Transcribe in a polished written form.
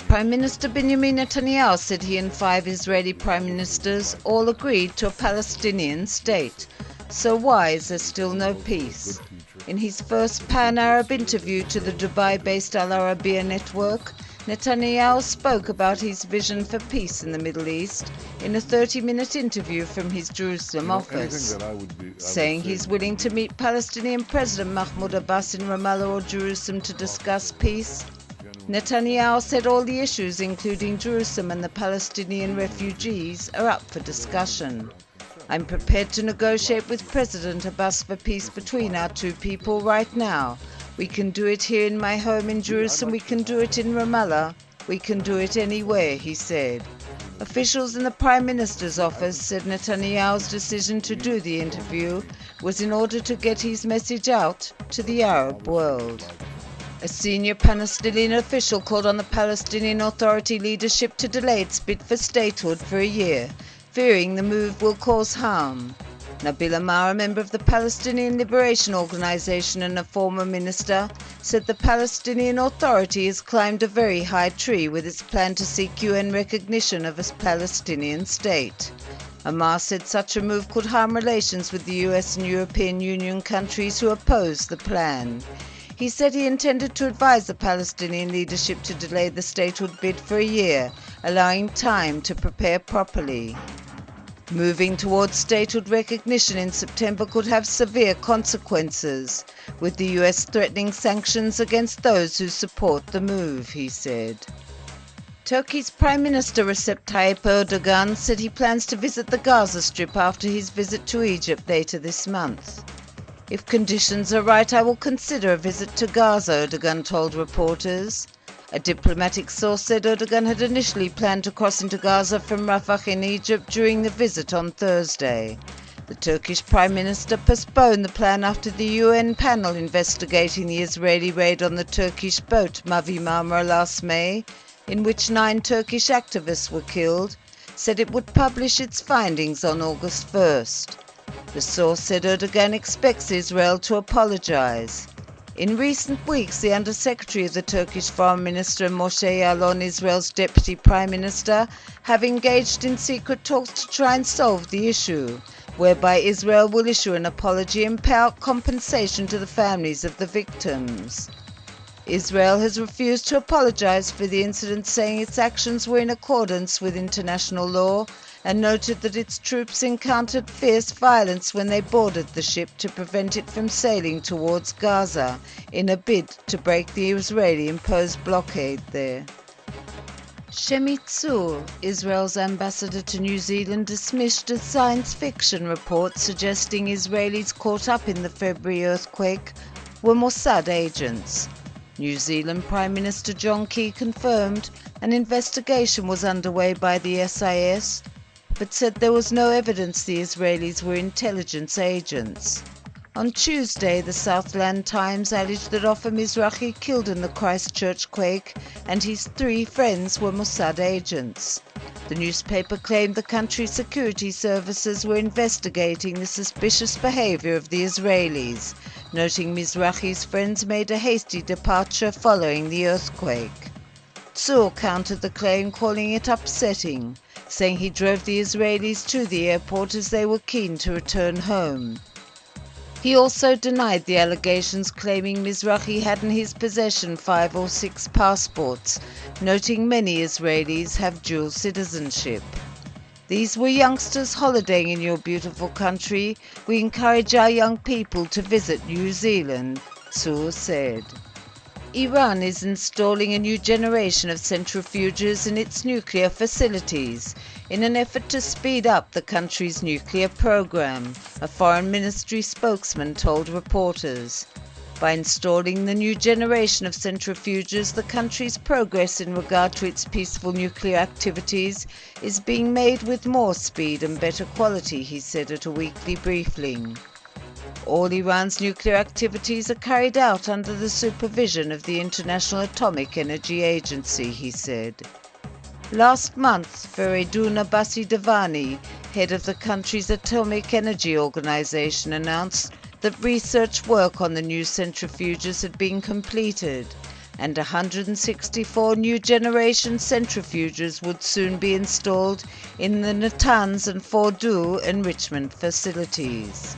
Prime Minister Benjamin Netanyahu said he and 5 Israeli prime ministers all agreed to a Palestinian state. So why is there still no peace? In his first pan-Arab interview to the Dubai-based al-Arabiya network, Netanyahu spoke about his vision for peace in the Middle East in a 30-minute interview from his Jerusalem office, saying he's willing to meet Palestinian President Mahmoud Abbas in Ramallah or Jerusalem to discuss peace. Netanyahu said all the issues, including Jerusalem and the Palestinian refugees, are up for discussion. I'm prepared to negotiate with President Abbas for peace between our two people right now. We can do it here in my home in Jerusalem, we can do it in Ramallah, we can do it anywhere, he said. Officials in the Prime Minister's office said Netanyahu's decision to do the interview was in order to get his message out to the Arab world. A senior Palestinian official called on the Palestinian Authority leadership to delay its bid for statehood for a year, fearing the move will cause harm. Nabil Amar, a member of the Palestinian Liberation Organization and a former minister, said the Palestinian Authority has climbed a very high tree with its plan to seek UN recognition of a Palestinian state. Amar said such a move could harm relations with the US and European Union countries who oppose the plan. He said he intended to advise the Palestinian leadership to delay the statehood bid for a year, allowing time to prepare properly. Moving towards statehood recognition in September could have severe consequences, with the US threatening sanctions against those who support the move, he said. Turkey's Prime Minister Recep Tayyip Erdogan said he plans to visit the Gaza Strip after his visit to Egypt later this month. If conditions are right, I will consider a visit to Gaza, Erdogan told reporters. A diplomatic source said Erdogan had initially planned to cross into Gaza from Rafah in Egypt during the visit on Thursday. The Turkish Prime Minister postponed the plan after the UN panel investigating the Israeli raid on the Turkish boat Mavi Marmara last May, in which 9 Turkish activists were killed, said it would publish its findings on August 1st. The source said Erdogan expects Israel to apologize. In recent weeks, the Undersecretary of the Turkish Foreign Minister and Moshe Yaalon, Israel's Deputy Prime Minister, have engaged in secret talks to try and solve the issue, whereby Israel will issue an apology and pay out compensation to the families of the victims. Israel has refused to apologize for the incident, saying its actions were in accordance with international law, and noted that its troops encountered fierce violence when they boarded the ship to prevent it from sailing towards Gaza in a bid to break the Israeli-imposed blockade there. Shemi Tzur, Israel's ambassador to New Zealand, dismissed a science fiction report suggesting Israelis caught up in the February earthquake were Mossad agents. New Zealand Prime Minister John Key confirmed an investigation was underway by the SIS, but said there was no evidence the Israelis were intelligence agents. On Tuesday, the Southland Times alleged that Ofer Mizrahi, killed in the Christchurch quake, and his 3 friends were Mossad agents. The newspaper claimed the country's security services were investigating the suspicious behavior of the Israelis, noting Mizrahi's friends made a hasty departure following the earthquake. Tzur countered the claim, calling it upsetting, saying he drove the Israelis to the airport as they were keen to return home. He also denied the allegations, claiming Mizrahi had in his possession 5 or 6 passports, noting many Israelis have dual citizenship. These were youngsters holidaying in your beautiful country. We encourage our young people to visit New Zealand, Tzur said. Iran is installing a new generation of centrifuges in its nuclear facilities in an effort to speed up the country's nuclear program, a foreign ministry spokesman told reporters. By installing the new generation of centrifuges, the country's progress in regard to its peaceful nuclear activities is being made with more speed and better quality, he said at a weekly briefing. All Iran's nuclear activities are carried out under the supervision of the International Atomic Energy Agency, he said. Last month, Feridun Abbasi Davani, head of the country's Atomic Energy Organization, announced that research work on the new centrifuges had been completed. and 164 new generation centrifuges would soon be installed in the Natanz and Fordow enrichment facilities.